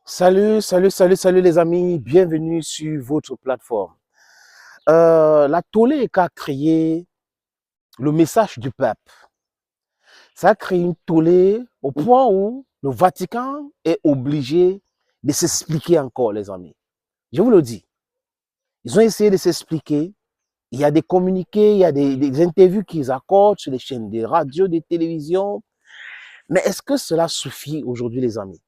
Salut les amis, bienvenue sur votre plateforme. La tollé a créé le message du pape. Ça a créé une tollé au point où le Vatican est obligé de s'expliquer encore, les amis. Je vous le dis, ils ont essayé de s'expliquer. Il y a des communiqués, il y a des interviews qu'ils accordent sur les chaînes de radio, de télévision. Mais est-ce que cela suffit aujourd'hui, les amis?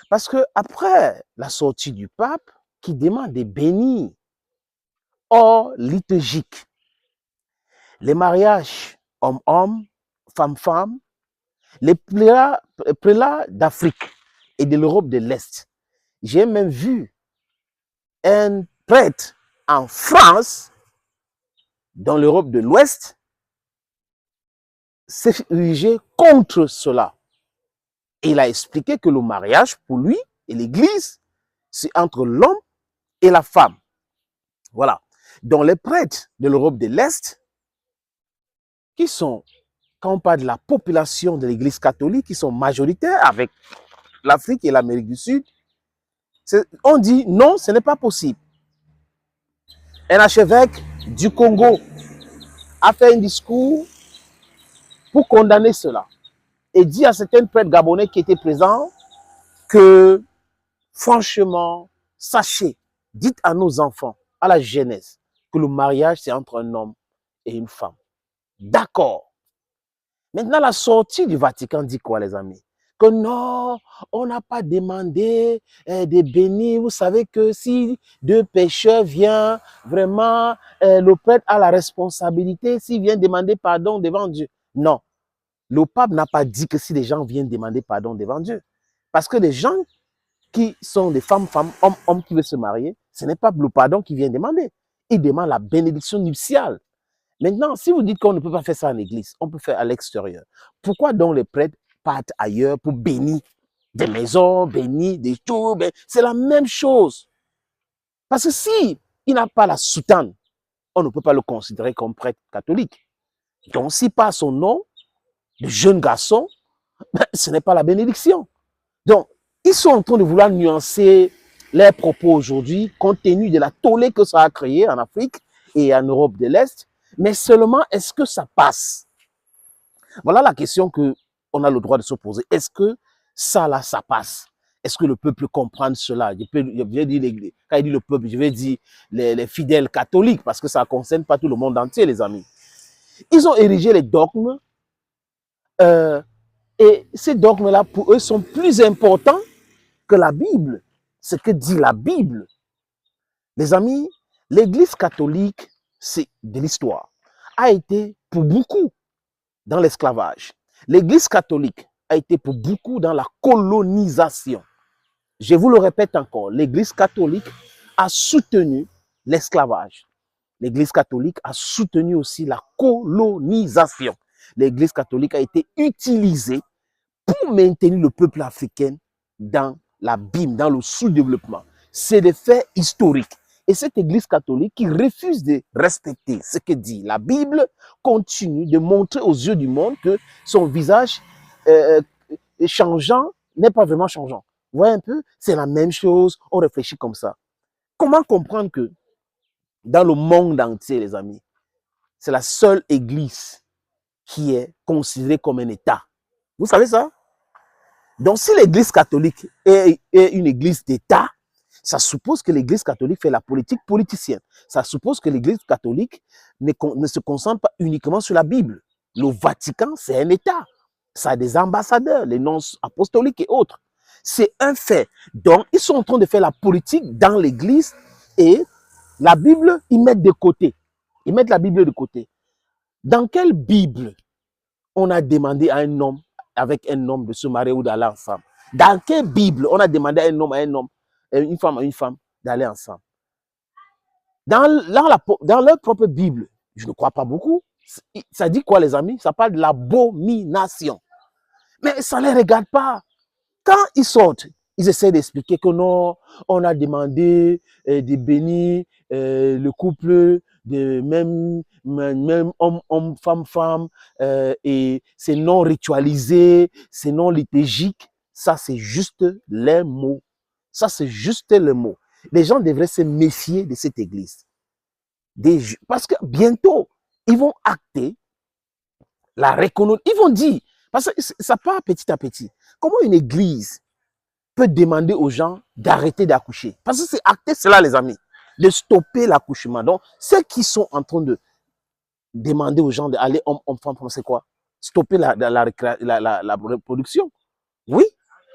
Parce que après la sortie du pape, qui demande des bénis hors liturgique, les mariages homme-homme, femme-femme, les prélats d'Afrique et de l'Europe de l'Est. J'ai même vu un prêtre en France, dans l'Europe de l'Ouest, s'ériger contre cela. Et il a expliqué que le mariage, pour lui et l'Église, c'est entre l'homme et la femme. Voilà. Donc les prêtres de l'Europe de l'Est, qui sont, quand on parle de la population de l'Église catholique, qui sont majoritaires avec l'Afrique et l'Amérique du Sud, on dit non, ce n'est pas possible. Un archevêque du Congo a fait un discours pour condamner cela et dit à certains prêtres gabonais qui étaient présents que, franchement, sachez, dites à nos enfants, à la jeunesse, que le mariage, c'est entre un homme et une femme. D'accord. Maintenant, la sortie du Vatican dit quoi, les amis? Que non, on n'a pas demandé de bénir. Vous savez que si deux pécheurs viennent, vraiment, le prêtre a la responsabilité s'il vient demander pardon devant Dieu. Non, le pape n'a pas dit que si les gens viennent demander pardon devant Dieu. Parce que les gens qui sont des femmes, hommes qui veulent se marier, ce n'est pas le pardon qu'ils viennent demander. Ils demandent la bénédiction nuptiale. Maintenant, si vous dites qu'on ne peut pas faire ça en église, on peut faire à l'extérieur. Pourquoi donc les prêtres partent ailleurs pour bénir des maisons, bénir des tours? C'est la même chose. Parce que si il n'a pas la soutane, on ne peut pas le considérer comme prêtre catholique. Donc, si pas son nom, de jeune garçon, ce n'est pas la bénédiction. Donc, ils sont en train de vouloir nuancer leurs propos aujourd'hui, compte tenu de la tollée que ça a créé en Afrique et en Europe de l'Est. Mais seulement, est-ce que ça passe? Voilà la question qu'on a le droit de se poser. Est-ce que ça, là, ça passe? Est-ce que le peuple comprend cela? Je vais dire, quand il dit le peuple, je vais dire les fidèles catholiques, parce que ça ne concerne pas tout le monde entier, les amis. Ils ont érigé les dogmes, et ces dogmes-là, pour eux, sont plus importants que la Bible. Ce que dit la Bible. Les amis, l'Église catholique, c'est de l'histoire, a été pour beaucoup dans l'esclavage. L'Église catholique a été pour beaucoup dans la colonisation. Je vous le répète encore, l'Église catholique a soutenu l'esclavage. L'Église catholique a soutenu aussi la colonisation. L'Église catholique a été utilisée pour maintenir le peuple africain dans l'abîme, dans le sous-développement. C'est des faits historiques. Et cette Église catholique qui refuse de respecter ce que dit la Bible continue de montrer aux yeux du monde que son visage changeant n'est pas vraiment changeant. Vous voyez un peu? C'est la même chose, on réfléchit comme ça. Comment comprendre que dans le monde entier, les amis, c'est la seule Église qui est considérée comme un État? Vous savez ça? Donc, si l'Église catholique est une Église d'État, ça suppose que l'Église catholique fait la politique politicienne. Ça suppose que l'Église catholique ne se concentre pas uniquement sur la Bible. Le Vatican, c'est un État. Ça a des ambassadeurs, les noms apostoliques et autres. C'est un fait. Donc, ils sont en train de faire la politique dans l'Église et la Bible, ils mettent de côté. Ils mettent la Bible de côté. Dans quelle Bible on a demandé à un homme avec un homme de se marier ou d'aller ensemble? Dans quelle Bible on a demandé à un homme, une femme à une femme d'aller ensemble? Dans leur propre Bible, je ne crois pas beaucoup. Ça dit quoi, les amis? Ça parle de l'abomination. Mais ça ne les regarde pas. Quand ils sortent, ils essaient d'expliquer que non, on a demandé de bénir le couple de même homme, femme, et c'est non ritualisé, c'est non liturgique. Ça, c'est juste les mots. Ça, c'est juste le mot. Les gens devraient se méfier de cette église. Parce que bientôt, ils vont acter la reconnaissance. Ils vont dire, parce que ça part petit à petit. Comment une église peut demander aux gens d'arrêter d'accoucher? Parce que c'est acté cela, les amis, de stopper l'accouchement. Donc, ceux qui sont en train de demander aux gens d'aller homme, femme, c'est quoi? Stopper la reproduction. Oui,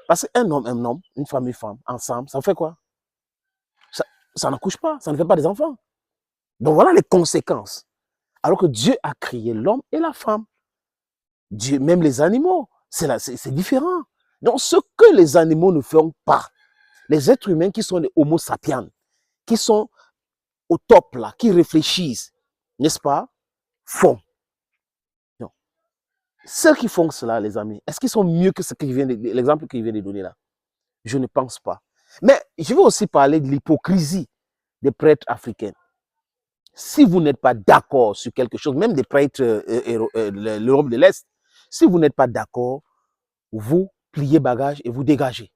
parce qu'un homme, un homme, une femme, ensemble, ça fait quoi? Ça n'accouche pas, ça ne fait pas des enfants. Donc voilà les conséquences. Alors que Dieu a créé l'homme et la femme. Dieu, même les animaux, c'est différent. Donc ce que les animaux ne font pas, les êtres humains qui sont les homo sapiens, qui sont au top là, qui réfléchissent, n'est-ce pas, font. Donc, ceux qui font cela, les amis, est-ce qu'ils sont mieux que l'exemple qu'il vient de donner là? Je ne pense pas. Mais je vais aussi parler de l'hypocrisie des prêtres africains. Si vous n'êtes pas d'accord sur quelque chose, même des prêtres de l'Europe de l'Est, si vous n'êtes pas d'accord, vous pliez bagage et vous dégagez.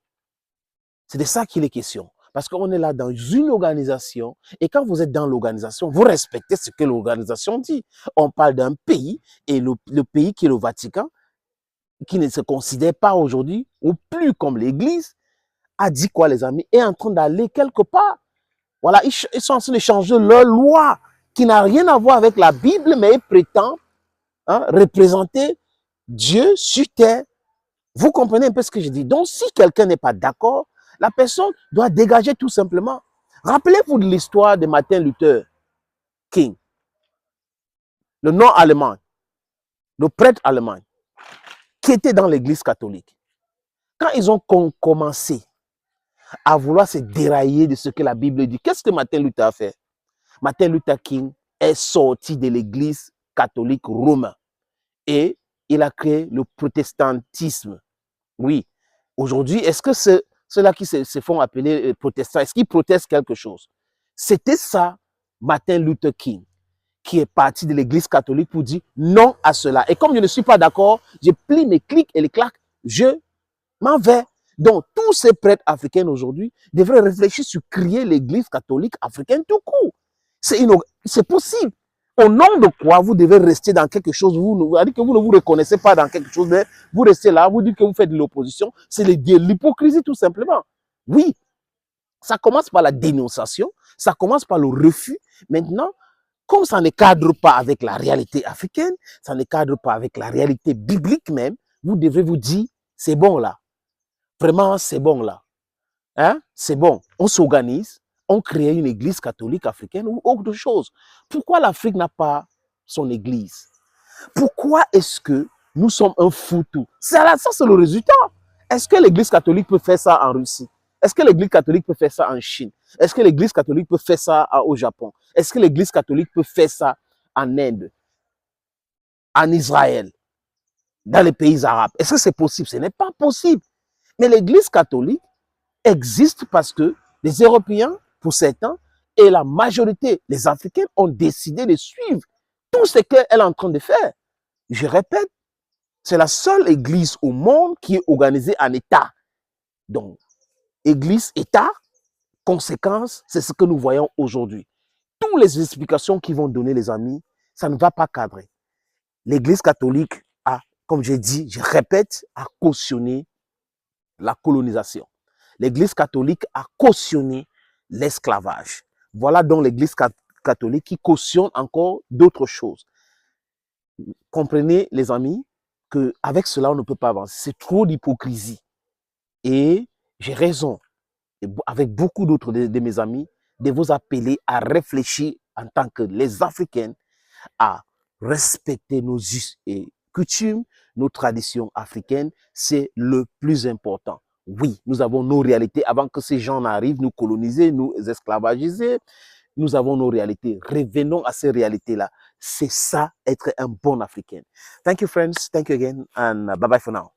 C'est de ça qu'il est question. Parce qu'on est là dans une organisation et quand vous êtes dans l'organisation, vous respectez ce que l'organisation dit. On parle d'un pays et le pays qui est le Vatican, qui ne se considère pas aujourd'hui ou plus comme l'Église, a dit quoi les amis, est en train d'aller quelque part. Voilà, ils sont en train de changer leur loi qui n'a rien à voir avec la Bible, mais ils prétendent représenter Dieu sur terre. Vous comprenez un peu ce que je dis? Donc, si quelqu'un n'est pas d'accord, la personne doit dégager tout simplement. Rappelez-vous de l'histoire de Martin Luther King, le nom allemand, le prêtre allemand, qui était dans l'église catholique. Quand ils ont commencé à vouloir se dérailler de ce que la Bible dit, qu'est-ce que Martin Luther a fait? Martin Luther King est sorti de l'église catholique romaine et il a créé le protestantisme. Oui. Aujourd'hui, est-ce que ceux-là qui se font appeler protestants, est-ce qu'ils protestent quelque chose? C'était ça, Martin Luther King, qui est parti de l'église catholique pour dire non à cela. Et comme je ne suis pas d'accord, je plie mes clics et les claques, je m'en vais. Donc, tous ces prêtres africains aujourd'hui devraient réfléchir sur créer l'église catholique africaine tout court. C'est possible. Au nom de quoi vous devez rester dans quelque chose, vous ne vous reconnaissez pas dans quelque chose, mais vous restez là, vous dites que vous faites de l'opposition, c'est l'hypocrisie tout simplement. Oui, ça commence par la dénonciation, ça commence par le refus. Maintenant, comme ça ne cadre pas avec la réalité africaine, ça ne cadre pas avec la réalité biblique même, vous devez vous dire, c'est bon là. Vraiment, c'est bon là. Hein? C'est bon, on s'organise, on crée une église catholique africaine ou autre chose. Pourquoi l'Afrique n'a pas son église? Pourquoi est-ce que nous sommes un foutu? Ça, c'est le résultat. Est-ce que l'église catholique peut faire ça en Russie? Est-ce que l'église catholique peut faire ça en Chine? Est-ce que l'église catholique peut faire ça au Japon? Est-ce que l'église catholique peut faire ça en Inde, en Israël, dans les pays arabes? Est-ce que c'est possible? Ce n'est pas possible. Mais l'église catholique existe parce que les Européens, pour certains, et la majorité, les Africains, ont décidé de suivre tout ce qu'elle est en train de faire. Je répète, c'est la seule église au monde qui est organisée en État. Donc, église, État, conséquence, c'est ce que nous voyons aujourd'hui. Toutes les explications qu'ils vont donner, les amis, ça ne va pas cadrer. L'église catholique a, comme j'ai dit, je répète, a cautionné la colonisation. L'église catholique a cautionné l'esclavage. Voilà donc l'église catholique qui cautionne encore d'autres choses. Comprenez, les amis, qu'avec cela, on ne peut pas avancer. C'est trop d'hypocrisie. Et j'ai raison, avec beaucoup d'autres de mes amis, de vous appeler à réfléchir en tant que les Africains, à respecter nos us et coutumes, nos traditions africaines. C'est le plus important. Oui, nous avons nos réalités avant que ces gens n'arrivent nous coloniser, nous esclavagiser. Nous avons nos réalités. Revenons à ces réalités-là. C'est ça, être un bon Africain. Thank you, friends. Thank you again. And bye-bye for now.